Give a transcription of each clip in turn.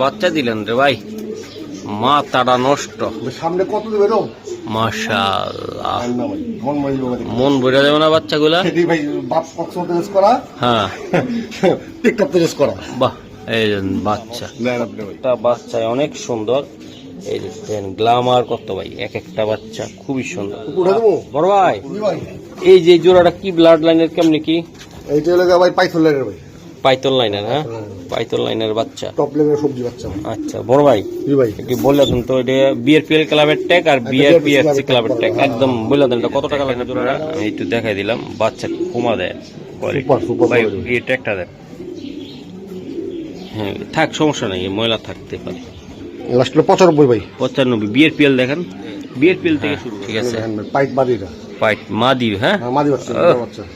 বাচ্চা দিলেন রে ভাই, মাথাটা নষ্ট। সামনে কত দেবে রো? মাশাআল্লাহ, মন ভরে যাবে না বাচ্চাগুলা? ভাই বাপ কক্সবাজার টেস্ট করা, হ্যাঁ টিকটক টেস্ট করা। বাহ, এই বাচ্চা, একটা বাচ্চা অনেক সুন্দর। এই দেখেন গ্লামার কত ভাই, এক একটা বাচ্চা খুবই সুন্দর। বড় ভাই, এই যে জোড়াটা কি ব্লাড লাইনের, কেমনি কি? এইটা হলো ভাই পাইথন লাইনের ভাই। পাইথন লাইনের? হ্যাঁ, পাইথন লাইনের বাচ্চা, টপ লেভেলের সবজি বাচ্চা। আচ্ছা বড় ভাই, একটু বলে দেন তো, এটা বিআরপিএল ক্লাবের ট্যাগ আর বিআরপিএফসি ক্লাবের ট্যাগ, একদম বলে দেন এটা কত টাকা লাগে জোড়াটা? আমি একটু দেখাই দিলাম, বাচ্চা কমা দেয় ভাই, এই ট্যাগটা দেন। হ্যাঁ থাক, সমস্যা নেই, ময়লা থাকতে পারে। লাস্ট 95 ভাই, 95। বিআরপিএল দেখেন, বিআরপিএল থেকে শুরু, ঠিক আছে? পাইট মাদিটা, পাইট মাদি, হ্যাঁ মাদি বাচ্চা।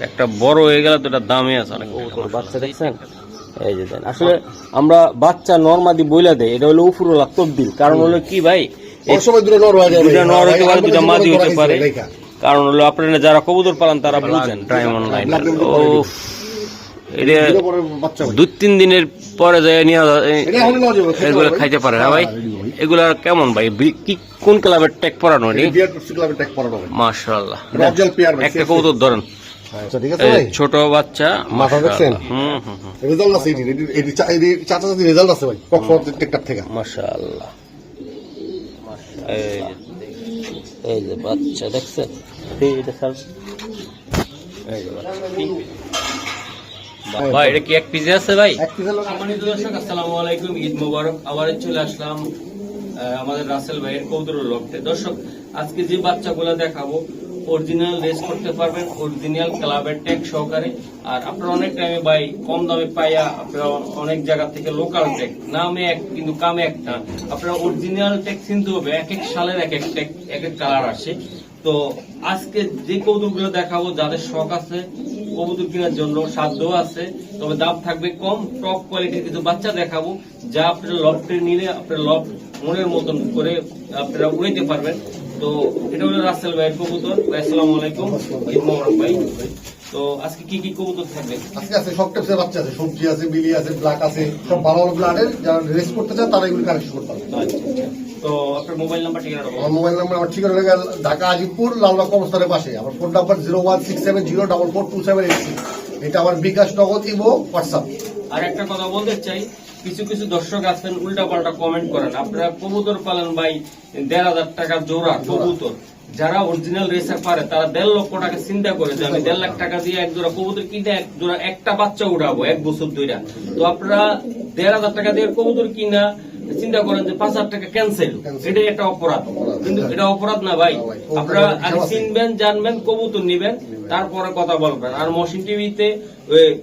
একটা বড় হয়ে গেল তো এটা দামে আছে অনেক। বাচ্চা দেখছেন, এই যে দেন। আসলে আমরা বাচ্চা নরমাদি বইলা দেয়, এটা হলো উফুরুল্লাহ তবদিল। কারণ হলো কি ভাই, দুটো নর হয়ে যায়, দুটা নর হতে পারে, দুটা মাদি হতে পারে। কারণ হলো আপনারা যারা কবুতর পালন তারা বুঝেন, ডায়মন্ড লাইন ও এটা 2-3 দিনের পরে যায় নিয়ে এগুলো খাইতে পারে না ভাই? এগুলা কেমন ভাই, কি কোন ক্লাবের ট্যাগ পরানো? মাশাআল্লাহ, একটা কবুতর ধরেন, ছোট বাচ্চা, মাথা দেখছেন? রেজাল্ট আছে, এটি চাচা চাচি রেজাল্ট আছে ভাই কক্সবাজার টিকটক থেকে। মাশাআল্লাহ, এই যে বাচ্চা দেখছেন, এইটা স্যার, এই যে বাচ্চা ভাই, এটা কি এক পিসে আছে ভাই? সম্মানিত দর্শক, আসসালামু আলাইকুম, ঈদ মোবারক। আবার চলে আসলাম আমাদের রাসেল ভাইয়ের কবুতরের লফটে। দর্শক, আজকে যে বাচ্চাগুলো দেখাবো অরিজিনাল রেস করতে পারবেন, অরিজিনাল ক্লাবের ট্যাগ সহকারে। আর আপনারা অনেক টাইমে ভাই কম দামে পাইয়া আপনারা অনেক জায়গা থেকে লোকাল ট্যাগ, নামে এক কিন্তু কামে একটা, আপনারা অরিজিনাল ট্যাগ চিনতে হবে। এক এক সালের এক এক ট্যাগ, এক এক কালার আসে। তো আজকে যে কবুতরগুলো দেখাবো, যাদের শখ আছে কবুতর কেনার জন্য, সাধ্য আছে, তবে দাম থাকবে কম, টপ কোয়ালিটির কিছু বাচ্চা দেখাবো, যা আপনারা লফটে নিলে আপনার লফট মনের মতন করে আপনারা উড়াইতে পারবেন। তো এটা হলো রাসেল ভাইয়ের কবুতর। আসসালামু আলাইকুম, ঈদ মোবারক ভাই। তো আজকে কি কি কবুতর থাকবে? আজকে আছে সব টাইপের বাচ্চা আছে, সবজি আছে, বিলি আছে, ব্ল্যাক আছে, সব ভালো ভালো ব্লাডের। যারা রেস করতে চায় তারা এগুলো কালেকশন করতে পারে। আচ্ছা, তো আপনার মোবাইল নাম্বার, ঠিকানা? আমার মোবাইল নাম্বার, আমার ঠিকানা হলো ঢাকা আজিমপুর লালবাগ কবরস্থানের পাশে। আমার ফোন নাম্বার 01670442786। এটা আমার বিকাশ, নগদ, ইমো, হোয়াটসঅ্যাপ। আর একটা কথা বলতে চাই, কিছু কিছু দর্শক আছেন উল্টা পাল্টা কমেন্ট করেন। আপনারা কবুতর পালন ভাই 1,500 টাকা জোড়া কবুতর, যারা অরিজিনাল রেসার পারে তারা 1.5 লক্ষ টাকা চিন্তা করে যে আমি 1.5 লাখ টাকা দিয়ে এক জোড়া কবুতর কিনে এক জোড়া একটা বাচ্চা উড়াবো 1 বছর ধরে। তো আপনারা 1,500 টাকা দিয়ে কবুতর কিনা চিন্তা করেন যে 5,000 টাকা ক্যান্সেল, এটা একটা অপরাধ। কিন্তু এটা অপরাধ না ভাই, আপনারা আগে চিনবেন, জানবেন, কবুতর নিবেন, তারপরে কথা বলবেন। আর মহসিন টিভিতে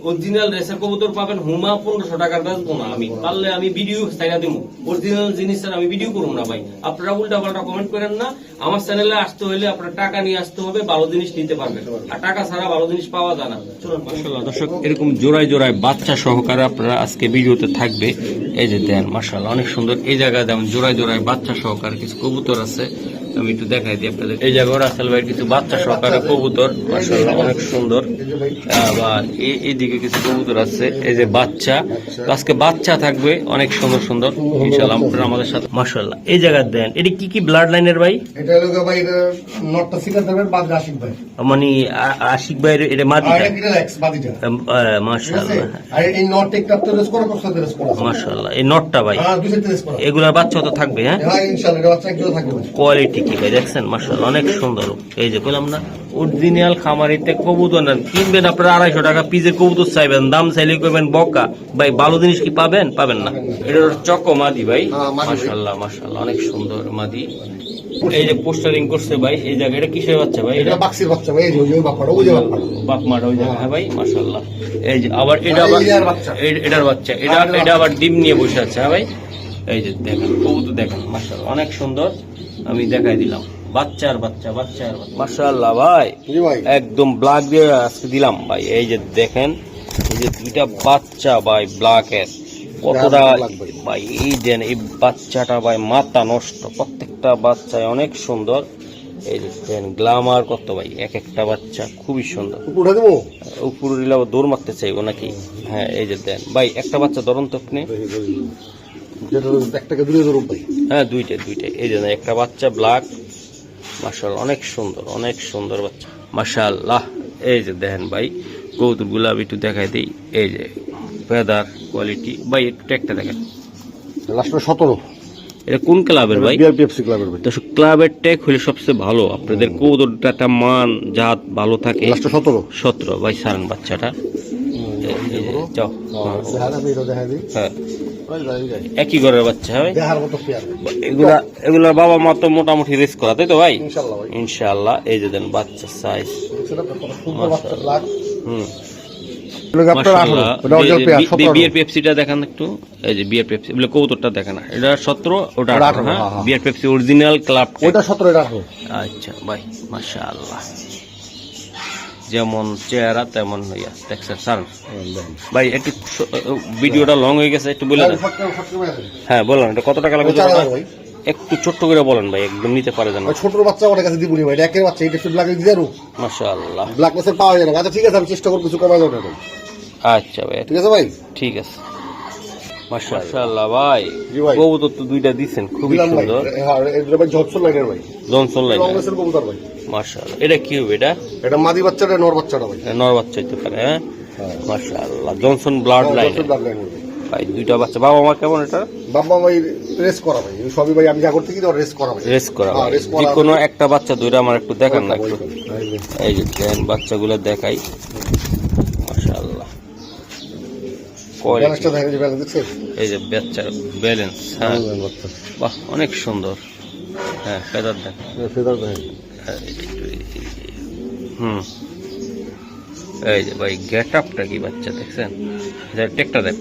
অরিজিনাল রেসার কবুতর পাবেন, হুমা 1500 টাকার বেচবো না আমি, পারলে আমি ভিডিও ছাইড়া দিব। অরিজিনাল জিনিসের আমি ভিডিও করবো না ভাই। আপনারা উল্টা পাল্টা কমেন্ট করেন না। আমার চ্যানেলে আসতে হলে আপনার টাকা নিয়ে আসতে হবে, ভালো জিনিস নিতে পারবেন, আর টাকা ছাড়া ভালো জিনিস পাওয়া যায় না। চলুন মাশাআল্লাহ দর্শক, এরকম জোড়ায় জোড়ায় বাচ্চা সহকারে আপনারা আজকে ভিডিওতে থাকবে। এই যে দেন, মাশাআল্লাহ অনেক সুন্দর। এই জায়গায় যেমন জোড়ায় জোড়ায় বাচ্চা সহকারে কিছু কবুতর আছে, আমি একটু দেখাই দিই আপনাদের। এই জায়গায় রাসেল ভাইয়ের কিছু বাচ্চা সহকারে কবুতর, মাশাআল্লাহ অনেক সুন্দর। আবার এইদিকে কিছু কবুতর আছে, এই যে বাচ্চা। আজকে বাচ্চা থাকবে অনেক সুন্দর সুন্দর, ইনশাআল্লাহ আপনারা আমাদের সাথে। মাশাআল্লাহ, এই জায়গায় দেন, এটা কি কি ব্লাড লাইনের ভাই? এটা হলো ভাই নটটা সিকান্দারের বাদ আশিক ভাই, মানে আশিক ভাইয়ের এটা মাদি, এটা এক্স মাদিটা। মাশাআল্লাহ, আর এই নট একটা রেস করে কক্সবাজার রেস করে। মাশাআল্লাহ, এই নটটা ভাই, হ্যাঁ দুই সেট রেস করে। এগুলার বাচ্চা তো থাকবে? হ্যাঁ হ্যাঁ ইনশাআল্লাহ, এটা বাচ্চা একজন থাকবে। কোয়ালিটি কি ভাই দেখছেন? মাশাআল্লাহ অনেক সুন্দর। এই যে বললাম না, অরিজিনাল খামারিতে কবুতর নেন, কিনবেন আপনারা 250 টাকা পিসের কবুতর চাইবেন, দাম চাইলে করবেন বকা ভাই, ভালো জিনিস কি পাবেন? পাবেন না। এটা চকো মাদি ভাই, মাশাআল্লাহ মাশাআল্লাহ অনেক সুন্দর মাদি। এই যে পোস্টারিং করছে ভাই, এই জায়গা এটা কিসের বাচ্চা ভাই? এটা বাক্সির বাচ্চা ভাই, এই যে ওই বাপাটা, ওই যে বাপ মাটা ওই জায়গা। হ্যাঁ ভাই মাশাআল্লাহ। এই যে আবার এটা আবার এটার বাচ্চা, এটা আবার ডিম নিয়ে বসে আছে। হ্যাঁ ভাই, এই যে দেখেন কবুতর দেখেন, মাশাআল্লাহ অনেক সুন্দর। আমি দেখাই দিলাম বাচ্চার বাচ্চা, বাচ্চার মাশাআল্লাহ ভাই, একদম ব্ল্যাক দিয়ে আজকে দিলাম ভাই। এই যে দেখেন, এই যে দুইটা বাচ্চা ভাই ব্ল্যাকের, কতটা ভাই, এই দেন এই বাচ্চাটা ভাই মাথা নষ্ট, প্রত্যেকটা বাচ্চায় অনেক সুন্দর। এই যে দেন গ্লামার কত ভাই, এক একটা বাচ্চা খুবই সুন্দর। উপরে দিলে দৌড় মারতে চাইবো নাকি? হ্যাঁ এই যে দেন ভাই, একটা বাচ্চা ধরুন তো আপনি, যেটা একটাকে 2000 ভাই। হ্যাঁ দুইটাই এই যে একটা বাচ্চা ব্ল্যাক, মাশাআল্লাহ অনেক সুন্দর বাচ্চা মাশাআল্লাহ। এই যে দেখেন ভাই কবুতরগুলো আমি একটু দেখাই দিই। এই যে ফেদার কোয়ালিটি ভাই, একটু একটা দেখেন। লাস্টটা 17। এটা কোন ক্লাবের ভাই? বিআরপিএফসি ক্লাবের ভাই। তো ক্লাবের ট্যাগ হলে সবচেয়ে ভালো, আপনাদের কবুতরটা একটা মান জাত ভালো থাকে। লাস্টটা 17। 17 ভাই সারান বাচ্চাটা। যাও হ্যাঁ একই ঘরের বাচ্চা হয় দেখার মতো পেয়ার এগুলা বাবা মা তো মোটামুটি রেস করা, তাই তো ভাই? ইনশাআল্লাহ ভাই। ইনশাআল্লাহ। এই যে দেন বাচ্চা সাইজ, সুন্দর বাচ্চা ব্ল্যাক। হুম মাশাআল্লাহ। ওটা অরিজিনাল পেয়ার 17। বিয়ার পেপসিটা দেখান একটু। এই যে বিয়ার পেপসি বলে কবুতরটা দেখেন, এটা 17 ওটা 18। হ্যাঁ বিয়ার পেপসি অরিজিনাল ক্লাব। ওটা 17 এটা 18। আচ্ছা ভাই মাশাআল্লাহ, যেমন চেহারা তেমন হইয়া দেখছেন স্যার ভাই। একটু ভিডিওটা লং হয়ে গেছে, একটু বলে দেন। হ্যাঁ বলেন, এটা কত টাকা লাগবে? একটু ছোট্ট করে বলেন ভাই, একদম নিতে পারে যেন। ছোট বাচ্চা ওর কাছে দিবনি ভাই, একের বাচ্চা এটা একটু ব্ল্যাক দিয়ে দাও। মাশাআল্লাহ ব্ল্যাক নেসের পাওয়া যায় না। আচ্ছা ঠিক আছে, আমি চেষ্টা করব কিছু কমাই দেওয়ার। আচ্ছা ভাই ঠিক আছে ভাই। ঠিক আছে মাশাআল্লাহ ভাই। জি ভাই। কবুতর তো দুইটা দিবেন, খুবই সুন্দর। হ্যাঁ এটা ভাই জনসন লাইনের ভাই। জনসন লাইন লং নেসের কবুতর ভাই। মাশাআল্লাহ। এটা কি হবে? এটা মাদি বাচ্চাটা নর বাচ্চাটা ভাই। নর বাচ্চা হইতে পারে। হ্যাঁ মাশাআল্লাহ জনসন ব্লাড লাইন ভাই। দুইটা বাচ্চা। বাবা মা কেমন? এটা বাবা ভাই রেস করা ভাই, সবই ভাই আমি যা করতে কি রেস করা ভাই। রেস করা ভাই। যে কোনো একটা বাচ্চা দুইটা আমার একটু দেখান না একটু। এই যে দেন বাচ্চাগুলো দেখাই মাশাআল্লাহ। ব্যালেন্সটা দেখেন, যে ব্যালেন্স দেখছেন? এই যে বাচ্চার ব্যালেন্স। হ্যাঁ বাহ অনেক সুন্দর। হ্যাঁ ফেদার দেন, ফেদার দেখেন। হুম এই যে ভাই গেট আপটা কি বাচ্চা দেখছেন? টেকটা দেখ।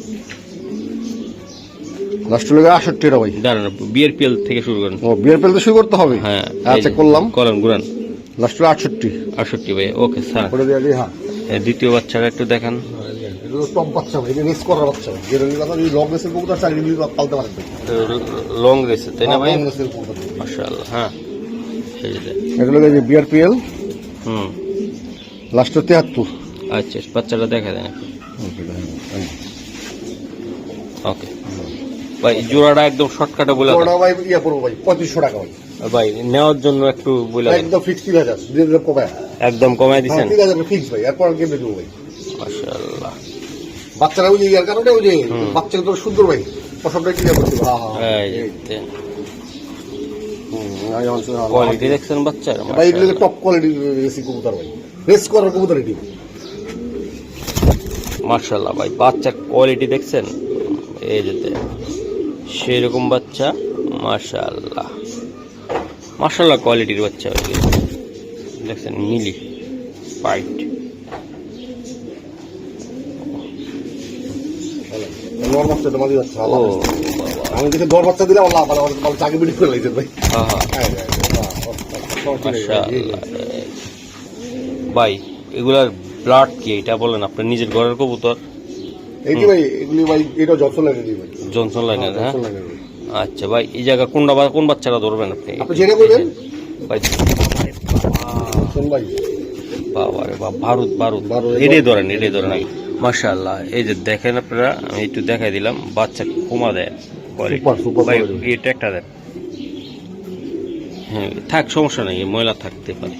লাস্ট লাগে 68 ভাই। দাঁড়ান বিআরপিএল থেকে শুরু করেন। ও বিআরপিএল তো শুরু করতে হবে। হ্যাঁ আচ্ছা করলাম। করেন ঘুরান। লাস্ট 68 ভাই। Okay sir. করে দিয়ে হ্যাঁ। দ্বিতীয় বাচ্চাটা একটু দেখান। এটা তো টপ বাচ্চা ভাই, এটা রেস করার বাচ্চা ভাই। যেটা কথা এই লং রেসের কবুতর চাকরি দিয়ে পালতে পারেন ভাই। লং রেসে তাই না ভাই? লং রেসের কবুতর মাশাআল্লাহ। হ্যাঁ এই যে এটা লাগে যে বিআরপিএল। হুম লাস্ট 73। আচ্ছা বাচ্চাটা দেখা দেন একটু। ওকে ভাই জোড়াটা একদম শর্টকাটে বলে জোড়া ভাই ইয়া করব ভাই 3500 টাকা ভাই। ভাই নেওয়ার জন্য একটু বলে দেন। একদম ফিক্স 3000 দিয়ে কমায়। একদম কমায় দিবেন? 3000 ফিক্স ভাই, এরপর কেমনে দেব ভাই? মাশাআল্লাহ। বাচ্চারা ওই যে ইয়ার কারণে ওই যে বাচ্চাটা তো সুন্দর ভাই, পছন্দ কি করতে। হ্যাঁ এই যে কোয়ালিটি দেখছেন বাচ্চার? ভাই এগুলো টপ কোয়ালিটি রেসি কবুতর ভাই, রেস করার কবুতর এটি। মাশাআল্লাহ ভাই বাচ্চার কোয়ালিটি দেখছেন? এই যে সেরকম বাচ্চা মাশাআল্লাহ। মাশাআল্লাহ কোয়ালিটির বাচ্চা দেখছেন, মিলি পাইট। নর বাচ্চা তো মাঝে যাচ্ছে। ও আমি দেখে দর বাচ্চা দিলে আল্লাহ ভালো ভালো চাকরি বিড়ি করে লাইছেন ভাই। হ্যাঁ ভাই এগুলার ব্লাড কি এটা বলেন? আপনার নিজের ঘরের কবুতর? এইটি ভাই এগুলি ভাই এটা জনসন লাইনের ভাই। জনসন লাইনের। হ্যাঁ আচ্ছা ভাই এই জায়গা কোন বাচ্চাটা ধরবেন আপনি? আপনি জেনে বলবেন ভাই। ভাই বাবা রে বাবা, বারুদ এটাই ধরেন আগে। মাশাআল্লাহ। এই যে দেখেন আপনারা, আমি একটু দেখাই দিলাম বাচ্চা কমা দেয় ভাই। এটা একটা দেন। হ্যাঁ থাক সমস্যা নেই, ময়লা থাকতে পারে।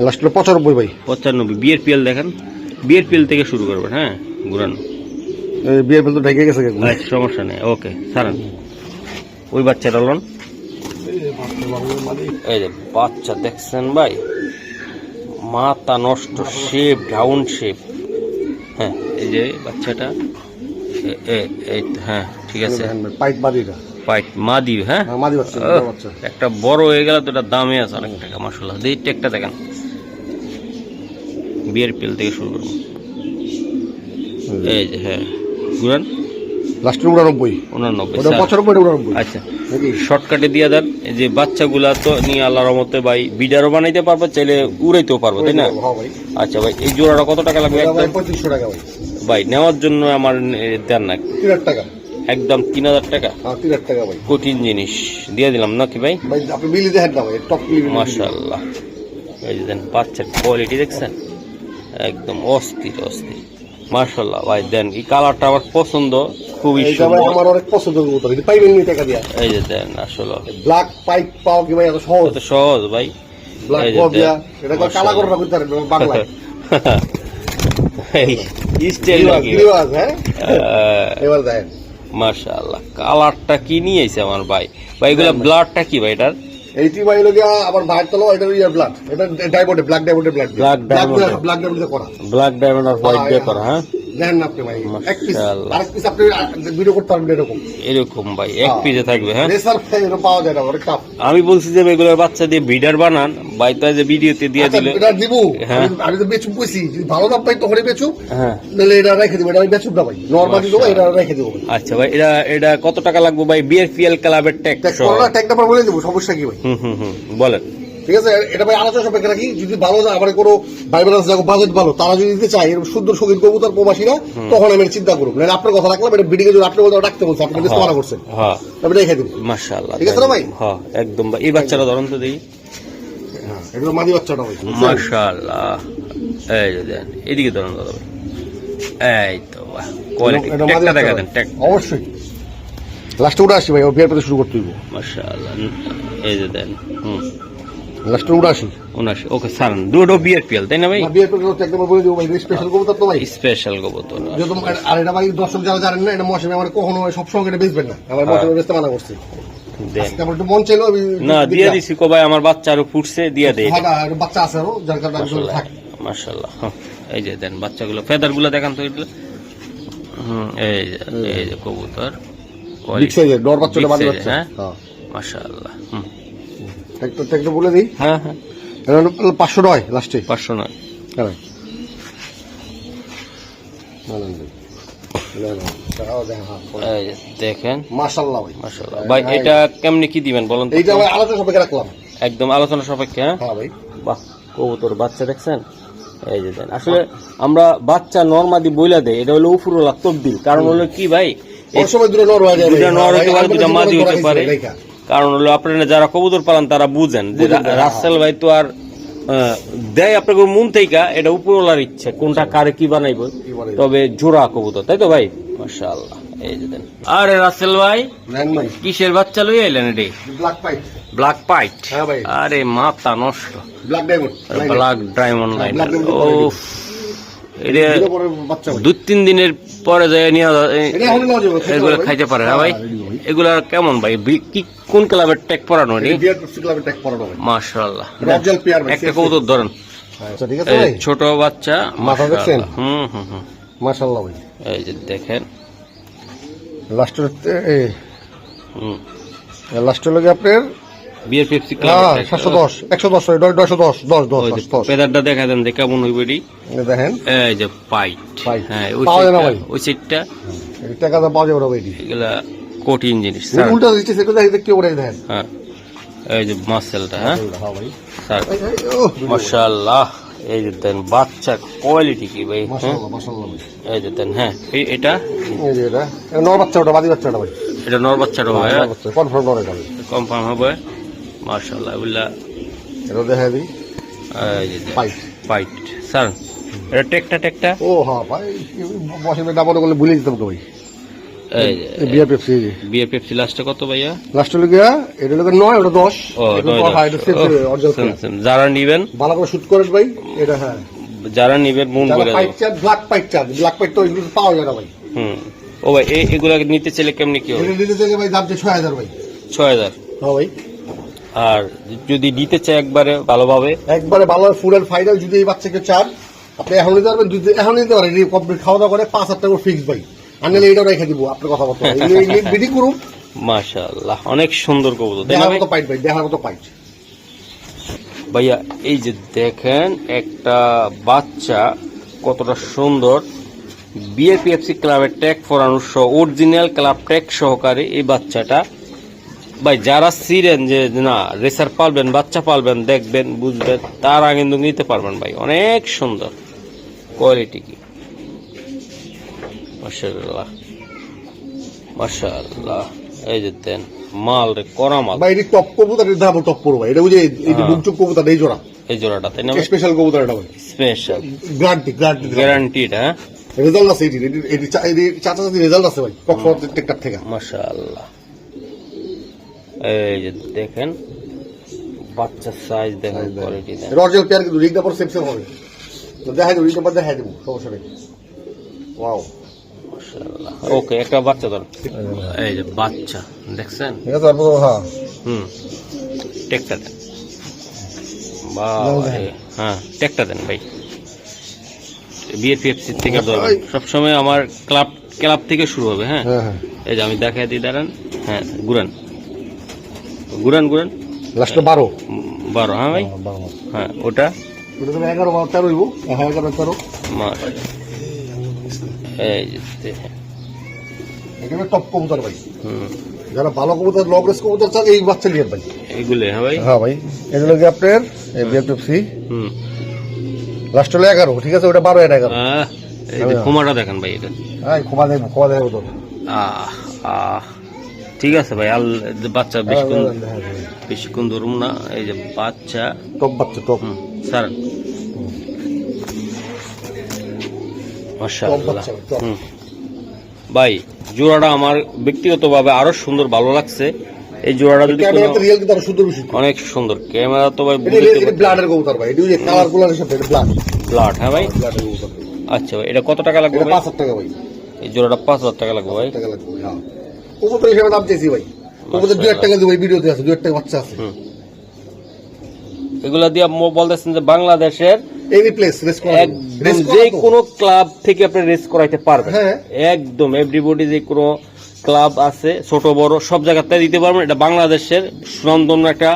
লাস্ট 95 ভাই। 95 বিআরপিএল দেখেন। বিআরপিএল থেকে শুরু করবেন। হ্যাঁ ঘুরানো। বিআরপিএল তো ঢেকে গেছে। সমস্যা নেই। ওকে সারান। ওই বাচ্চাটা লন। এই যে বাচ্চা দেখছেন ভাই, মাথা নষ্ট, শেপ ডাউন শেপ। হ্যাঁ এই যে বাচ্চাটা। হ্যাঁ ঠিক আছে। পাইট মাদি। হ্যাঁ একটা বড় হয়ে গেল তো, এটা দামে আছে অনেক টাকা। মাশাআল্লাহ। একটা দেখেন বিআরপিএল থেকে শুরু করবো। এই যে হ্যাঁ ঘুরান। লাস্ট 89। আচ্ছা শর্টকাটে দিয়ে দেন। এই যে বাচ্চাগুলা তো নিয়ে আল্লাহর রহমতে ভাই বিডারও বানাইতে পারবো, চাইলে উড়াইতেও পারবো, তাই না? আচ্ছা ভাই এই জোড়াটা কত টাকা লাগবে? 3500 টাকা ভাই নেওয়ার জন্য আমার দেন না? 3000 টাকা। একদম 3000 টাকা। 3000 টাকা ভাই। কঠিন জিনিস দিয়ে দিলাম নাকি ভাই? আপনি মিলি দেখেন না ভাই, টপ মিলি। মাশাআল্লাহ। এই যে দেন বাচ্চার কোয়ালিটি দেখছেন? একদম অস্থির। মাশাআল্লাহ ভাই দেন। এই কালারটা আমার পছন্দ, খুবই এইটা ভাই সুন্দর। আমার অনেক পছন্দের কবুতর, এটা পাইবেন নি টাকা দিয়া। এই যে দেন আসলে ব্ল্যাক পাইপ পাও কি ভাই এত সহজ? কত সহজ ভাই। ব্ল্যাক এই যে গবিয়া, দেন। এটা কালা করে রাখতে পারেন বাংলায়। এই স্টাইল নাকি গিরিবাজ, হ্যাঁ? এবার দেখেন মাশাআল্লাহ, কালারটা কি নিয়েছে আমার ভাই। ভাই এগুলা ব্লাডটা কি ভাই এটার? এইটি ভাই হলো গিয়া আবার ভাইয়ের তলাও এটা ইয়ার ব্লাড, এটা ডায়মন্ড ব্ল্যাক ডায়মন্ডের ব্লাড, Black diamond এর। ব্ল্যাক ডায়মন্ডে করা। ব্ল্যাক ডায়মন্ড আর হোয়াইট দিয়ে করা, হ্যাঁ দেখেন না আপনি ভাই, এক পিস মাশাআল্লাহ। আরেক পিস আপনি ভিডিও করতে পারবেন এরকম। এরকম ভাই এক পিসে থাকবে, হ্যাঁ। রেসার এটা পাওয়া যায় না, অনেক টাফ। আমি বলছি যে এগুলোর বাচ্চা দিয়ে ভিডার বানান, ভাই তো যে ভিডিওতে দিয়ে দিলে। এটা দিব, হ্যাঁ। আমি তো বেচুম কইছি, যদি ভালো দাম পাই তখনই বেচুম, হ্যাঁ নাহলে এটা রেখে দিব, এটা আমি বেচুম না ভাই, নরমালি দেবো, এটা রেখে দেবো। আচ্ছা ভাই, এটা কত টাকা লাগবে ভাই? বিএফপিএল ক্লাবের tax tag corona tag number বলে দেবো, সমস্যা কি ভাই? বলেন। ঠিক আছে, এটা ভাই আলোচনা সাপেক্ষে রাখি, যদি ভালো যায় আমার কোনো বাইবেলান্স যাবো বাজেট ভালো, তারা যদি দিতে চায় এরকম সুন্দর সঙ্গীত কবুতর প্রবাসীরা, তখন আমি এটা চিন্তা করবো, নাহলে আপনার কথা রাখলাম, এটা বিডিকে যদি আপনি বলতে রাখতে বলছে, আপনি বেশি মানা করছেন, হ্যাঁ আমি রেখে দিব। মাশাআল্লাহ, ঠিক আছে না ভাই? হ্যাঁ একদম ভাই। এই বাচ্চাটা ধরুন তো দেখি। হ্যাঁ, এটা মাদি বাচ্চাটা ভাই, মাশাআল্লাহ, এই যে দেন, এদিকে ধরুন দাদা ভাই। এই তো বাহ, কোয়ালিটি এটা মাদি ট্যাগটা দেখা বাচ্চা দেন, ট্যাগ। অবশ্যই লাস্টে উঠে আসি ভাই, ও বিয়ের পেতে শুরু করতে হইব, মাশাআল্লাহ, এই যে দেন। লাস্টে উঠে আসি। 79 ওকে সারান, দুটো বিএফপিএল তাই না ভাই? বিয়ের পেতে ট্যাগ নাম্বার বলে দেবো ভাই, স্পেশাল কবুতর তো ভাই। স্পেশাল কবুতর। যেহেতু আর এটা ভাই দর্শক যারা জানেন না, এটা মৌসুমে আমার কখনো সবসময় এটা বেচবেন না, আমার মৌসুমে বেচতে মানা করছি। দেন। আজকে আমার একটু মন চাইলো, আমি না দিয়ে দিছি কো ভাই, আমার বাচ্চা আরো ফুটছে, দিয়ে দেই। হ্যাঁ, আর বাচ্চা আছে আরো, যার কারণে আমি মাশাআল্লাহ, থাকি। মাশাআল্লাহ। এই যে দেন বাচ্চাগুলো, ফেদার গুলো দেখান তো এগুলো। এই যে কবুতর বিগ সাইজের ডর বাচ্চাটা Big বাড়ি size, বাচ্চা। হ্যাঁ? হ্যাঁ, মাশাআল্লাহ। ট্যাগটা বলে দিই, হ্যাঁ হ্যাঁ, এটা হলো 500 টাকা লাস্টে। 500 নয়। হ্যাঁ এই যে দেখেন, মাশাআল্লাহ ভাই, মাশাআল্লাহ ভাই। এটা কেমনে কি দিবেন বলেন তো? এইটা ভাই আলোচনা সাপেক্ষে রাখলাম। একদম আলোচনা সাপেক্ষে, হ্যাঁ। হ্যাঁ ভাই, বাহ, কবুতর বাচ্চা দেখছেন? এই যে দেন, আসলে আমরা বাচ্চা নরমাদি বইলা দেয়, এটা হলো উপরওয়ালা তবদিল। কারণ হলো কি ভাই, ওর সময় দুটো নর হয়ে যায়, দুটা নর হতে পারে, দুটা মাদি হতে হতে পারে। কারণ হলো আপনারা যারা কবুতর পালন তারা বুঝেন যে রাসেল ভাই তো আর দেয় আপনাকে মন থেকে, এটা উপরওয়ালার ইচ্ছা কোনটা কারে কি বানাইব। তবে জোড়া কবুতর, তাই তো ভাই? মাশাআল্লাহ, এই যে দেন। আরে রাসেল ভাই, কিসের বাচ্চা লই আইলেন? এটি ব্ল্যাক পাইপ। Black pint. হ্যাঁ ভাই, আরে মাথা নষ্ট। Black diamond, black diamond line. Black diamond ও এটা বাচ্চা ভাই। 2-3 দিনের পরে যায় নিয়ে এটা এখনই নেওয়া যাবে, খেতে এগুলো পারবে। খাইতে পারে না ভাই? হ্যাঁ, ভাই। এগুলা কেমন ভাই? কি কোন ক্লাবের ট্যাগ পরানো এটি? বিয়ার পেপসি ক্লাবে ট্যাগ পরানো ভাই। মাশাআল্লাহ, রবজাল পেয়ার ভাই, একটা কবুতর ধরেন। আচ্ছা ঠিক আছে এই ভাই, ছোট বাচ্চা, মাথা দেখছেন? মাশাআল্লাহ। মাশাআল্লাহ ভাই। এই যে দেখেন, লাস্টের হুম, লাস্টের লগে আপনার বিয়ার পেপসি হ্যাঁ ক্লাব 710 110 পেদারটা দেখা দেন যে কেমন হইবে এটি। দেখেন, এই যে পাইট, পাইট। হ্যাঁ পাওয়া যায় না ভাই। ওই সিটটা, এই টাকাটা পাওয়া যাবে না ভাই। এগুলা কঠিন জিনিস এই স্যার। উল্টা দিচ্ছে, সেটা দেখতে ওরে দেখেন। হ্যাঁ, এই যে মাসেলটা, হ্যাঁ হ্যাঁ ভাই, স্যার। এই, ওহ, মাশাআল্লাহ, এই যে দেন বাচ্চা কোয়ালিটি কি ভাই, হ্যাঁ মাশাআল্লাহ মাশাআল্লাহ ভাই। এই যে দেন, হ্যাঁ এটা এই যে এটা নর বাচ্চা, ওটা বাদি বাচ্চাটা ভাই, এটা নর বাচ্চাটা হবে, নর বাচ্চা কনফার্ম নর এটা ভাই। কনফার্ম হবে। মাশাআল্লাহ, এগুলা এটা দেখা দিই এই যে পাইপ। Pint sir. এটা টেকটা ও হ্যাঁ ভাই, বসে ডাবল করলে ভুলে যেতাম তো ভাই। এই যে বিয়ার পেপসি বিয়ে পেপসি লাস্টে কত ভাইয়া? লাস্টের লগে এটা লগে 9, ওটা 10। ও এটা অরিজিনাল যারা নিবেন ভালো করে শুট করেন ভাই, এটা হ্যাঁ। যারা নিবেন মন করে pipe charge, black pipe charge, black pipe তো এগুলো পাওয়া যায় না ভাই। ও ভাই এগুলা নিতে চাইলে কেমনি কি হবে? এটা দিতে চাইলে ভাই দাম 6000 ভাই। 6000। হ্যাঁ ভাই, আর যদি দিতে চাই একবারে ভালোভাবে, একবারে ভালো ফুল এন্ড ফাইনাল যদি এই বাচ্চাকে চান, আপনি এখন নিতে পারবেন, এখন নিতে পারেন, কমপ্লিট খাওয়া দাওয়া করে 5000 টাকা ফিক্স ভাই। আনলে এইটাও রেখে দিব, আপনার কথা বলতে বিডি করুন। মাশাআল্লাহ, অনেক সুন্দর কবুতর তাই না দেখার ভাই? মতো পাইট ভাই, দেখার মতো পাইট ভাইয়া এই যে দেখেন একটা বাচ্চা কতটা সুন্দর, বিএপিএফসি ক্লাবের ট্যাগ ফরানো সহ অরিজিনাল ক্লাব ট্যাগ সহকারে এই বাচ্চাটা ভাই। যারা ছিলেন যে না রেসার পালবেন, বাচ্চা পালবেন, দেখবেন বুঝবেন, তারা কিন্তু নিতে পারবেন ভাই। অনেক সুন্দর কোয়ালিটি কি, মাশাআল্লাহ মাশাআল্লাহ। এই যে দেন মাল রে, করা মাল ভাই। এটি টপ কবুতর, এর দাম টপ পড়ো ভাই। এটা বুঝে এই যে বুকচুক কবুতর, এই জোড়া এই জোড়াটা তাই না? স্পেশাল কবুতর এটা ভাই, স্পেশাল গ্যারান্টি গ্যারান্টিড, হ্যাঁ রেজাল্ট আছে এটি চাচা রেজাল্ট আছে ভাই কক্সবাজার টেক্টার থেকে। মাশাআল্লাহ, এই যে দেখেন বাচ্চার সাইজ দেখেন, কোয়ালিটি দেখেন। অরিজিনাল পেয়ার কিন্তু রিংটা পর সেম হবে, তো দেখাই দেবো রিংটা পর দেখাই দেবো, সমস্যা নেই। ওয়াও মাশাআল্লাহ। ওকে, একটা বাচ্চা ধর, এই যে বাচ্চা দেখছেন। ঠিক আছে, তারপর হ্যাঁ টেকটা দেন, হ্যাঁ টেকটা দেন ভাই। বিএপিএফসি থেকে ধরবেন সবসময়, আমার ক্লাব থেকে শুরু হবে। হ্যাঁ এই যে আমি দেখাই দিই, দাঁড়ান। হ্যাঁ ঘুরান ঘুরান ঘুরান, লাস্টে 12। হ্যাঁ ভাই, হ্যাঁ ওটা 11 12 13 হইব। হ্যাঁ 11 13 মাস। এই যে দেখেন, এখানে টপ কবুতর ভাই। যারা ভালো কবুতর, লং রেস কবুতর চান, এই বাচ্চা নিয়ে ভাই এইগুলো। হ্যাঁ ভাই, হ্যাঁ ভাই, এগুলো কি আপনার বিএফএফসি লাস্ট হলো 11। ঠিক আছে, ওটা 12 এটা 11। এই যে খোমাটা দেখেন ভাই, এটা হ্যাঁ ক্ষমা দেবো তো। ঠিক আছে ভাই, বাচ্চা বেশিক্ষণ ধরুন না। এই যে বাচ্চা, টপ বাচ্চা, টপ স্যার টপ মাশাআল্লাহ। বাচ্চা টপ। ভাই জোড়াটা আমার ব্যক্তিগতভাবে আরো সুন্দর ভালো লাগছে। এই জোড়াটা যদি ক্যামেরাতে রিয়েল কিন্তু আরো সুন্দর বেশি, অনেক সুন্দর। ক্যামেরা তো ভাই এটা ব্লাডের কবুতর ভাই, এটা যে কালার গুলার সাথে ব্লাড। হ্যাঁ ভাই, ব্লাডের কবুতর। আচ্ছা ভাই, এটা কত টাকা লাগবে? 5000 টাকা ভাই। এই জোড়াটা 5000 টাকা লাগবে ভাই। টাকা লাগবে, হ্যাঁ। কবুতর হিসেবে দাম চাইছি ভাই। কবুতর 2000 টাকা দিব, এই ভিডিওতে আছে 2000 টাকা বাচ্চা আছে। এগুলা দিয়ে বলতেছেন যে বাংলাদেশের এনি প্লেস রেস করা, যে কোনো ক্লাব থেকে আপনি রেস করাইতে পারবেন। হ্যাঁ একদম এভরিবডি, যে কোনো ক্লাব আছে ছোট বড় সব জায়গাতে দিতে পারবেন। এটা বাংলাদেশের সুনামধন্য একটা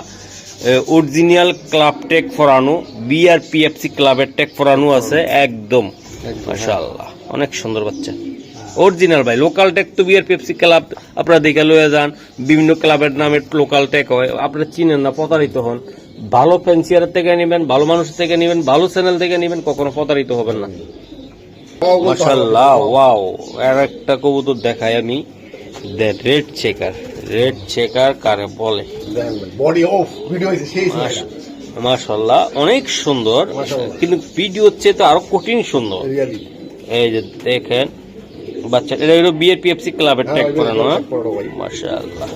অরিজিনাল ক্লাব টেক ফরানো, বিআরপিএফসি ক্লাবের টেক ফরানো আছে একদম। মাশাআল্লাহ, অনেক সুন্দর বাচ্চা, অরিজিনাল ভাই। লোকাল টেক তো বিআরপিএফসি ক্লাব আপনারা দেখে লয়ে যান, বিভিন্ন ক্লাবের নামে লোকাল টেক হয়, আপনারা চিনেন না, প্রতারিত হন। ভালো ফ্যান্সিয়ার থেকে নেবেন, ভালো মানুষের থেকে নেবেন, ভালো চ্যানেল থেকে নেবেন, কখনো প্রতারিত হবেন না। মাশাআল্লাহ, ওয়াও। আর একটা কবুতর দেখাই আমি, রেড চেকার। রেড চেকার কারে বলে, বডি অফ ভিডিও আছে সেই মাশাআল্লাহ, অনেক সুন্দর, কিন্তু ভিডিও হচ্ছে তো আরো কঠিন সুন্দর। এই যে দেখেন বাচ্চা, এটা হলো বিআরপিএফসি ক্লাবের ট্যাগ করানো। মাশাআল্লাহ,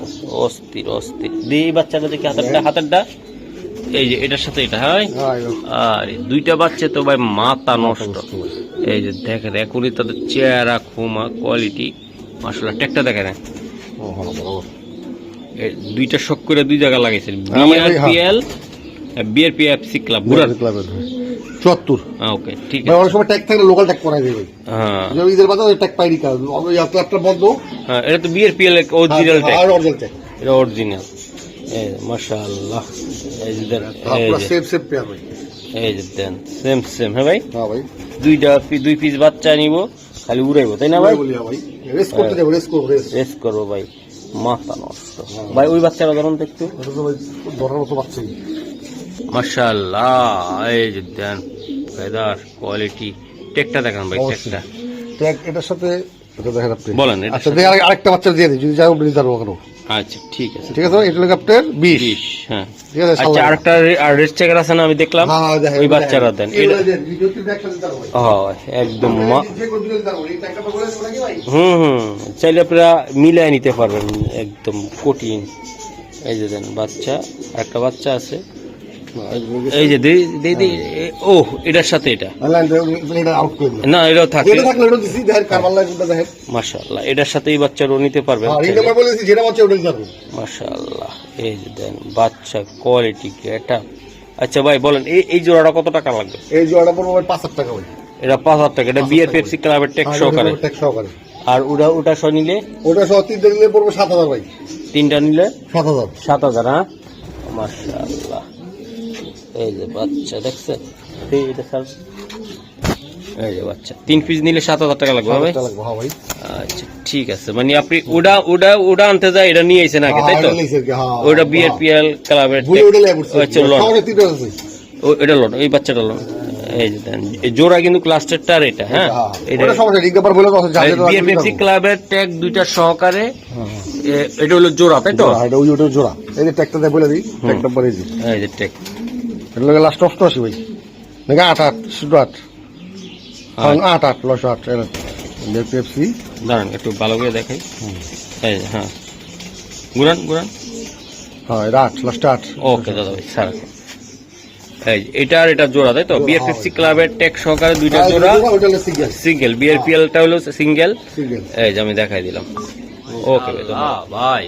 অস্থির অস্থির। এই বাচ্চাটা দেখি, হাতেরটা এই যে এটার সাথে এটা। হ্যাঁ, আর দুইটা বাচ্চা তো ভাই মাথা নষ্ট। এই যে দেখেন, এখনই তাদের চেহারা, খুমা, কোয়ালিটি মাশাআল্লাহ। ট্যাগটা দেখেন, দুইটা শক করে দুই জায়গা লাগাইছেন। বিআরপিএফসি ক্লাব ক্লাবের 74। ওকে, ঠিক আছে। অনেক সময় ট্যাগ থাকলে লোকাল ট্যাগ করাই দেবে। হ্যাঁ, ঈদের বাজার ওই ট্যাগ পাইনি, কারণ ওই ক্লাবটা বন্ধ। হ্যাঁ, এটা তো বিআরপিএল অরিজিনাল ট্যাগ, আর অরিজিনাল ট্যাগ, এটা অরিজিনাল। এই মাশাআল্লাহ, এই যে দেন, সেম পেয়ার ভাই। এই যে দেন, সেম। হ্যাঁ ভাই, হ্যাঁ ভাই, দুই পিস বাচ্চা নিব, খালি উড়াইবো, তাই না ভাই? রেস করতে যাবো, রেস করবো ভাই, মাথা নষ্ট ভাই। ওই বাচ্চারা ধরুন দেখতে, ধরার মতো বাচ্চাই। মাশাআল্লাহ, এই যে দেন, ফেদার কোয়ালিটি। টেকটা দেখান ভাই, টেকটা ট্যাগ এটার সাথে দেখেন আপনি, বলেন। আচ্ছা, আরেকটা বাচ্চা দিয়ে দিই, যদি যাই রিজার্ভ করো। আচ্ছা, ঠিক আছে, ঠিক আছে। এটা হলো আপনার 20। হ্যাঁ, ঠিক আছে। আচ্ছা, আরেকটা রেড চেকার আছে না, আমি দেখলাম, ওই বাচ্চারা দেন। একদম চাইলে আপনারা মিলাই নিতে পারবেন, একদম কঠিন। এই যে দেন বাচ্চা, একটা বাচ্চা আছে। এই যে ও এটার সাথে এটা না, এটাও থাকে। মাশাআল্লাহ, এটার সাথে এই বাচ্চারও নিতে পারবেন। মাশাআল্লাহ, এই যে দেন বাচ্চা, কোয়ালিটি, এটা। আচ্ছা ভাই বলেন, এই জোড়াটা কত টাকা লাগবে? এই জোড়াটা পড়বে 5000 টাকা ভাই। এটা 5000 টাকা, এটা বিআরপিএফসি ক্লাবের ট্যাগ সহকারে। আর ওটা সহ নিলে, ওটা সহ 3টা নিলে পড়বে 7000 ভাই। 3টা নিলে 7000। হ্যাঁ, মাশাআল্লাহ। এই যে বাচ্চা দেখছেন, এটা স্যার, এই যে বাচ্চা 3 পিস নিলে 7000 টাকা লাগবে ভাই। আচ্ছা, ঠিক আছে। মানে আপনি ওটা আনতে যায়, এটা নিয়ে আইছেন আগে, তাই তো? ওটা বিআরপিএল ক্লাবের, এটা লোন, এই বাচ্চাটা লোন। এই যে দেন, এই জোড়া কিন্তু ক্লাস্টারটা আর এটা। হ্যাঁ, এটা বিআরপিএফসি ক্লাবের ট্যাগ দুইটা সহকারে, এটা হলো জোড়া, তাই তো? ওটা জোড়া। এই যে ট্যাগটা দেয় বলে দিই, ট্যাগ নাম্বার এই যে ট্যাগ, এটা লাগে লাস্ট 88 ভাই, নাকি 88 শুধু 8। কারণ 8 লস 8 বিআরপিএফসি দাঁড়ান একটু ভালো করে দেখাই। এই যে, হ্যাঁ ঘুরান ঘুরান। হ্যাঁ এটা 8 লাস্ট 8 ওকে দাদা ভাই স্যার, এই যে, এটা আর এটা জোড়া তাই তো? বিআরপিএফসি ক্লাবের ট্যাগ সহকারে দুইটা জোড়া, ওইটা হলো সিঙ্গেল সিঙ্গেল। বিআরপিএলটা হলো সিঙ্গেল। সিঙ্গেল এই যে আমি দেখাই দিলাম। ওকে ভাই,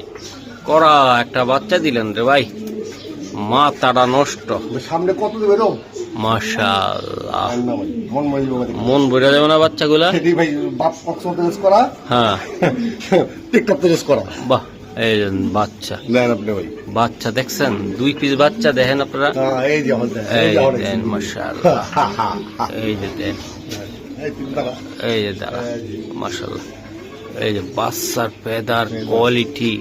করা একটা বাচ্চা দিলেন রে ভাই, মাথাটা নষ্ট। সামনে কত দিবে রো মাশাআল্লাহ, না ভাই মন মরিল ভাই মন ভরে যাবে না বাচ্চাগুলা? সেটি ভাই বাপ কক্স তেজ করা হ্যাঁ টিকটক তেজ করা বাহ, এই যে বাচ্চা, নেন আপনি ভাই বাচ্চা দেখছেন? 2 পিস বাচ্চা দেখেন আপনারা। হ্যাঁ এই যে আমাদের এই যে দেন, মাশাআল্লাহ, এই যে দেন, এই তিন টাকা এই যে দাঁড়া, মাশাআল্লাহ, এই যে বাচ্চার পেদার কোয়ালিটি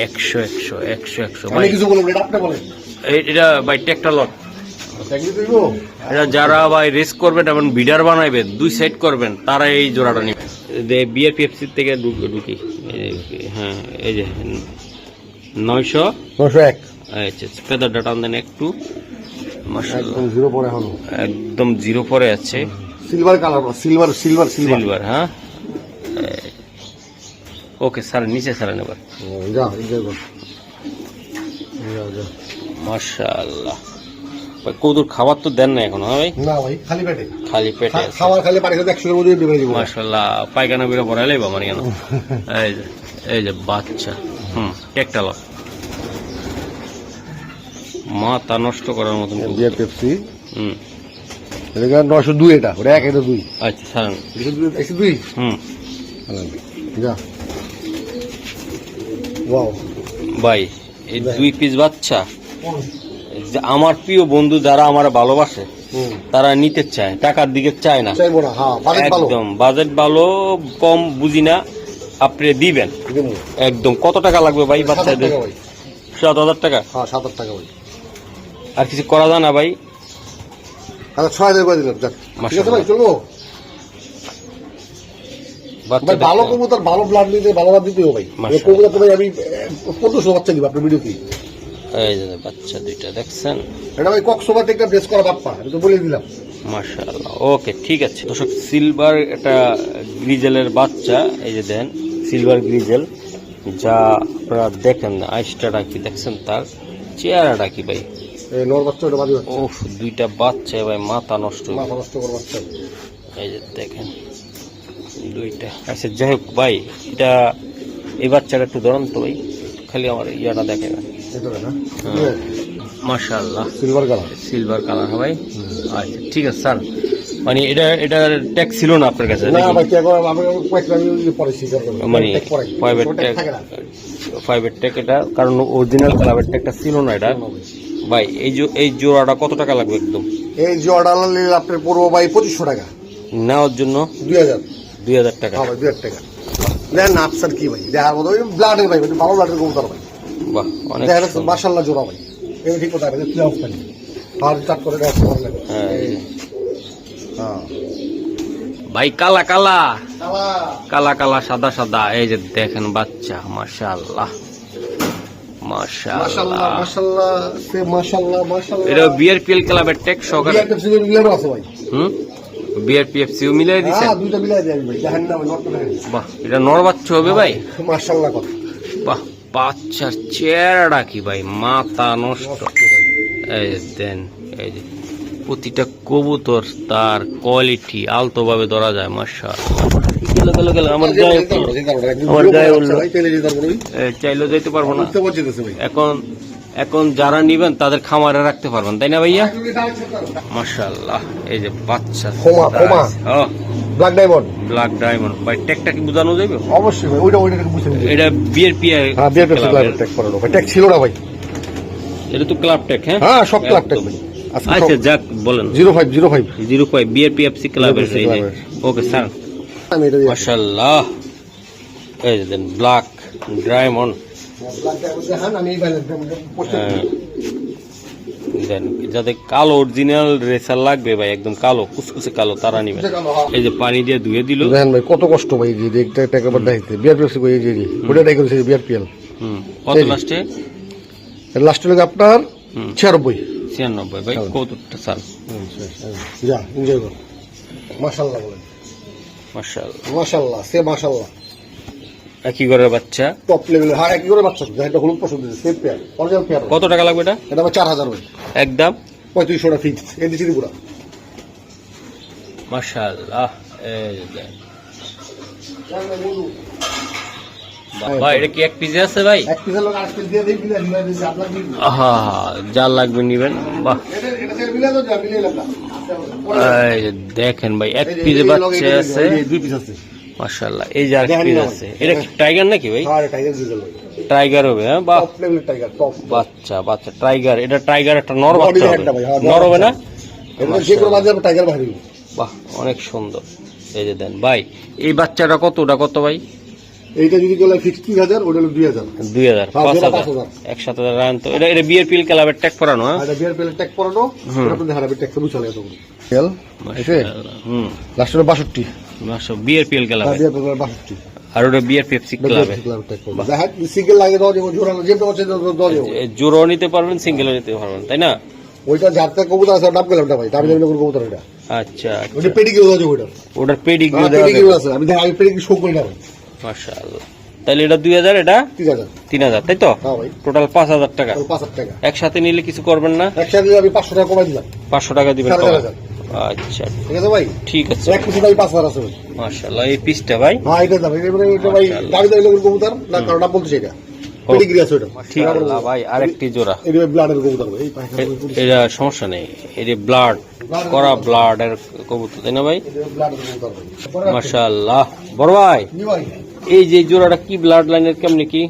100 আমি ভাই। কিছু বলবো এটা আপনি বলেন এটা ভাই টেকটা লট, দেখলি তুই এটা যারা ভাই রেস করবেন এবং বিডার বানাইবেন, 2 সাইড করবেন, তারা এই জোড়াটা নিবে। বিআরপিএফসি থেকে ঢুকি, হ্যাঁ এই যে 900 901 পেদার ডাটা দেন একটু, মাশাআল্লাহ একদম জিরো পরে হলো একদম 0 পরে আছে, সিলভার কালার সিলভার সিলভার। হ্যাঁ ওকে স্যার, নিচে স্যার এবার। যা এনজয় কর যা মাশাআল্লাহ ভাই, কৌতুর খাবার তো দেন না এখন? হ্যাঁ ভাই, না ভাই খালি পেটে খালি পেটে আছে। খাবার খালি পানি খেতে 100 এর মধ্যে দিবে দিব মাশাআল্লাহ, পায়খানা বিরা ভরাইলাই বা মানে কেন। এই যে বাচ্চা, একটা লট, মাথা নষ্ট করার মতন। বিআরপিএফসি হুম এটা 902 এটা ওটা 1 এটা 2 আচ্ছা স্যার, এটা 2 যা ওয়াও ভাই এই 2 পিস বাচ্চা যে আমার প্রিয় বন্ধু যারা আমার ভালোবাসে তারা নিতে চায়, টাকার দিকে চায় না চাইবো না হ্যাঁ বাজেট ভালো একদম। বাজেট ভালো, কম বুঝি না, আপনি দিবেন একদম। কত টাকা লাগবে ভাই বাচ্চাদের? 7,000 টাকা। হ্যাঁ 7,000 টাকা ভাই আর কিছু করা যায় না ভাই? আচ্ছা 6,000 করে দিলাম যাক ঠিক আছে ভাই চলবো বাচ্চা ভাই ভালো কবুতর ভালো ব্লাড দিতে ভালো ব্লাড দিতে হবে ভাই মাশাআল্লাহ। কবুতর তো ভাই আমি 1500 বাচ্চা দিব আপনার ভিডিও কি এই যে বাচ্চা দুইটা দেখছেন, এটা ভাই কক্সবাজার থেকে ড্রেস করা বাপ্পা আমি তো বলে দিলাম মাশাআল্লাহ। ওকে ঠিক আছে দর্শক, সিলভার একটা গ্রিজেলের বাচ্চা, এই যে দেন সিলভার গ্রিজেল, যা আপনারা দেখেন না, আইসটা কি দেখছেন, তার চেহারাটা কি ভাই, এই নর বাচ্চা ওটা বাদি বাচ্চা ওফ, দুইটা বাচ্চা ভাই মাথা নষ্ট। মাথা নষ্ট করা বাচ্চা এই যে দেখেন দুইটা। আচ্ছা যাই হোক ভাই, এটা এই বাচ্চাটা একটু ধরুন তো ভাই, খালি আমার ইয়াটা দেখে না। এটা না মাশাআল্লাহ, সিলভার কালার সিলভার কালার ভাই। আচ্ছা ঠিক আছে স্যার, মানে এটার ট্যাগ ছিল না আপনার কাছে না নাকি? ভাই কি করে আমি কয়েকটা আমি পরে স্বীকার করব মানে পরে ফাইভের ট্যাগ এটা, কারণ অরিজিনাল ক্লাবের ট্যাগটা ছিল না এটা ভাই। এই জোড়াটা কত টাকা লাগবে একদম? এই জর্ডান নিলে আপনার পড়বো ভাই 2500 টাকা, নেওয়ার জন্য 2000 টাকা। হ্যাঁ ভাই 2000 টাকা দেন আফসার কি ভাই দেখার মতো ব্লাডের ভাই ভালো ব্লাডের কবুতর ভাই বাহ অনেক দেখা সুন্দর। মাশাআল্লাহ জোড়া ভাই এই ঠিক কথা ভাই কি অবস্থা নেই আর চাট করে দেখা করলে হ্যাঁ, এই যে। হ্যাঁ ভাই কালা কালা শালা কালা কালা সাদা সাদা, এই যে দেখেন বাচ্চা, মাশাআল্লাহ মাশাআল্লাহ মাশাআল্লাহ। মাশাআল্লাহ সে মাশাআল্লাহ মাশাআল্লাহ এটা বিআরপিএল ক্লাবের ট্যাগ সহকারে। বিআরপিএফসি এর মিলানো আছে ভাই বিআরপিএফসিও মিলাই দিছেন? হ্যাঁ দুইটা মিলাই দেন ভাই দেখেন না ভাই নট দেখেন বাহ, এটা নর বাচ্চা হবে ভাই? মাশাআল্লাহ কথা বাহ, বাচ্চার চেহারাটা কি ভাই, মাথা নষ্ট। এই যে দেন, এই যে প্রতিটা কবুতর তার কোয়ালিটি আলতো ভাবে ধরা যায়, মাশাআল্লাহ। গেল আমার গায়ে আমার গায়ে উঠলো। ভাই তেলে দিতে পারবো চাইলেও যেতে পারবো না বুঝতে পারছিস ভাই এখন যারা নিবেন তাদের খামারে রাখতে পারবেন, তাই না ভাইয়া? মাশাআল্লাহ, এই যে বাচ্চা খোমা ব্ল্যাক ডায়মন্ড ব্ল্যাক ডায়মন্ড ভাই, ট্যাগটা কি বোঝানো যাবে? অবশ্যই ভাই ওইটা বুঝে এটা বিআরপি হ্যাঁ বিআরপিএফসি ক্লাবের ট্যাগ করানো ভাই ট্যাগ ছিল না ভাই এটা তো ক্লাব ট্যাগ। হ্যাঁ হ্যাঁ সব ক্লাব ট্যাগ ভাই আচ্ছা যাক বলেন। 05 বিআরপিএফসি ক্লাবের। এই যে ওকে স্যার, আমি এটা দিয়ে মাশাআল্লাহ। এই যে দেন ব্ল্যাক ডায়মন্ড, ব্ল্যাক ডায়মন্ড দেখান আমি এই ভাই পোস্ট দেন যাদের কালো অরিজিনাল রেসার লাগবে ভাই, একদম কালো কুচকুচে কালো, তারা নিবেন। এই যে পানি দিয়ে ধুয়ে দিল, দেখেন ভাই কত কষ্ট ভাই যে একটা ট্যাগ আবার দেখাইতে বিআরপিএফসি কই এই যে ওটা ট্যাগ করেছে বিআরপিএল কত লাস্টে? লাস্ট হলো আপনার 96 96 ভাই, কতটা স্যার? যা এনজয় কর মাশাআল্লাহ বলেন মাশাআল্লাহ মাশাআল্লাহ সে মাশাআল্লাহ একই ঘরের বাচ্চা। টপ লেভেলের হ্যাঁ একই করে বাচ্চা যেটা হলুদ পছন্দ সেম পেয়ার অরিজিনাল পেয়ার কত টাকা লাগবে এটা? এটা আমার 4000 হয় একদম 3500 টাকা ফিক্স এই দিছি পুরো মাশাআল্লাহ। এই যে দেখ। ভাই এটা কি এক পিস আছে ভাই? এক পিসের লোক 8 পিস দিয়ে দেই বিলা বিলা দিছি আপনার কি হ্যাঁ যা লাগবে নিবেন। বাহ এটা থেকে বিলা তো যা বিলা লাগা এই যে দেখেন ভাই এক পিসে বাচ্চা আছে এই দুই পিস আছে মাশাআল্লাহ। এই যে আর পিস আছে এটা কি টাইগার নাকি ভাই? হ্যাঁ টাইগার দিছিল টাইগার হবে হ্যাঁ বাহ টপ লেভেলের টাইগার টপ বাচ্চা বাচ্চা টাইগার এটা টাইগার একটা নর বাচ্চা Body হবে। একটা ভাই, হ্যাঁ, নর হবে না? এটা যে কোনো বাজারে টাইগার বাহির বাহ অনেক সুন্দর। এই যে দেন ভাই এই বাচ্চাটা কতটা কত ভাই? এইটা যদি বলে ফিক্স 3000 ওটা হলো 2000 2000 হ্যাঁ, 5000 5000 একসাথে রান তো এটা বিয়ের পিল ক্লাবের ট্যাগ করানো হ্যাঁ এটা বিয়ার পেলে ট্যাগ পরানো এটা তো দেখাবে ট্যাগ সব চলে যাবে তেল মাশাআল্লাহ। হুম লাস্টের 62 মাশাআল্লাহ বিয়ের পিল ক্লাবে বিয়ার পেলে 62 আর ওটা বিয়ের পেপসি ক্লাবে। ক্লাব ট্যাগ করবে দেখা সিঙ্গেল লাগে দাও যে জোড়ানো যে পৌঁছে দাও দাও জোড়ো নিতে পারবেন সিঙ্গেলও নিতে পারবেন তাই না? ওইটা যারতে কবুতর আছে ডাব গেলাম ভাই দাবি দাবি করে কবুতর এটা আচ্ছা ওইটা পেডিগ্রি দাও যে ওইটা ওটার পেডিগ্রি দেওয়া পেডিগ্রি যাবে। আছে আমি দেখ আমি পেডিগ্রি শো করি না ভাই মাশাআল্লাহ তাহলে এটা 2000 এটা 3000 3000 তাই তো? হ্যাঁ ভাই টোটাল 5000 টাকা। 5000 টাকা একসাথে নিলে কিছু করবেন না? একসাথে আমি 500 টাকা কমাই দিলাম 500 টাকা দিবেন 4000 আচ্ছা ঠিক আছে ভাই ঠিক আছে এক পিস ভাই 5000 আছে ভাই মাশাআল্লাহ এই পিসটা ভাই হ্যাঁ এটা দাম এটা ভাই দাবি দাবি করে কবুতর না কারণ নাম বলতে সেটা পেডিগ্রি আছে ওইটা ঠিক আছে ভাই আরেকটি জোড়া এটা ব্লাডের কবুতর ভাই এই পায়খানা এটা সমস্যা নেই এটা ব্লাড করা ব্লাডের কবুতর তাই না ভাই? এটা ব্লাডের কবুতর ভাই মাশাআল্লাহ বড় ভাই জি ভাই এই যে জোড়াটা কি ব্লাড লাইনের কেমনে কি?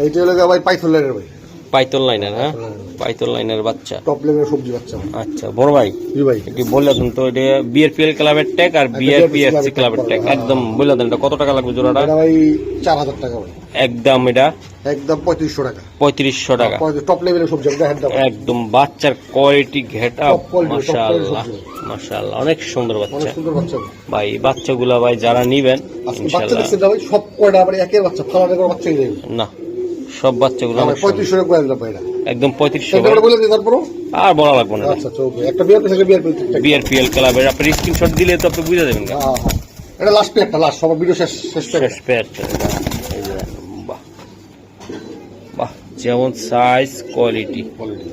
এইটা হলো ভাই পাইথন লাইনের ভাই পাইতল লাইনের হ্যাঁ পাইতল লাইনের বাচ্চা টপ লেভেলের সবজি বাচ্চা ভাই আচ্ছা বড় ভাই জি ভাই একটু বলে দেন তো এটা বিআরপিএল ক্লাবের ট্যাগ আর বিআরপিএফসি ক্লাবের ট্যাগ একদম বলে দেন এটা কত টাকা লাগবে জোড়াটা? এটা ভাই 4000 টাকা ভাই একদম এটা একদম 3500 টাকা 3500 টাকা টপ লেভেলের সবজি এটা হেড দাও একদম বাচ্চার quality ghetto up Top quality, top মাশাআল্লাহ quality মাশাআল্লাহ অনেক সুন্দর অনেক বাচ্চা সুন্দর বাচ্চা ভাই ভাই এই বাচ্চাগুলা ভাই যারা নিবেন আজকে বাচ্চা ইনশাআল্লাহ দেখছেন না ভাই সব কয়টা আবার একের বাচ্চা ফালানের করে বাচ্চা হয়ে যাবে না সব বাচ্চাগুলো অনেক সুন্দর। 3500 টাকা করে দিলাম ভাই এটা একদম 3500 এটা বলে দিই তারপর আর বলা লাগবে না আচ্ছা চলবে একটা বিয়ার থেকে বিয়ার পেতে বিআরপিএল ক্লাবের আপনি স্ক্রিনশট দিলে তো আপনি বুঝে যাবেন হ্যাঁ হ্যাঁ এটা লাস্ট পেয়ারটা লাস্ট সব ভিডিও শেষ শেষ পেয়ার শেষ পেয়ার বাহ বাহ যেমন সাইজ কোয়ালিটি কোয়ালিটি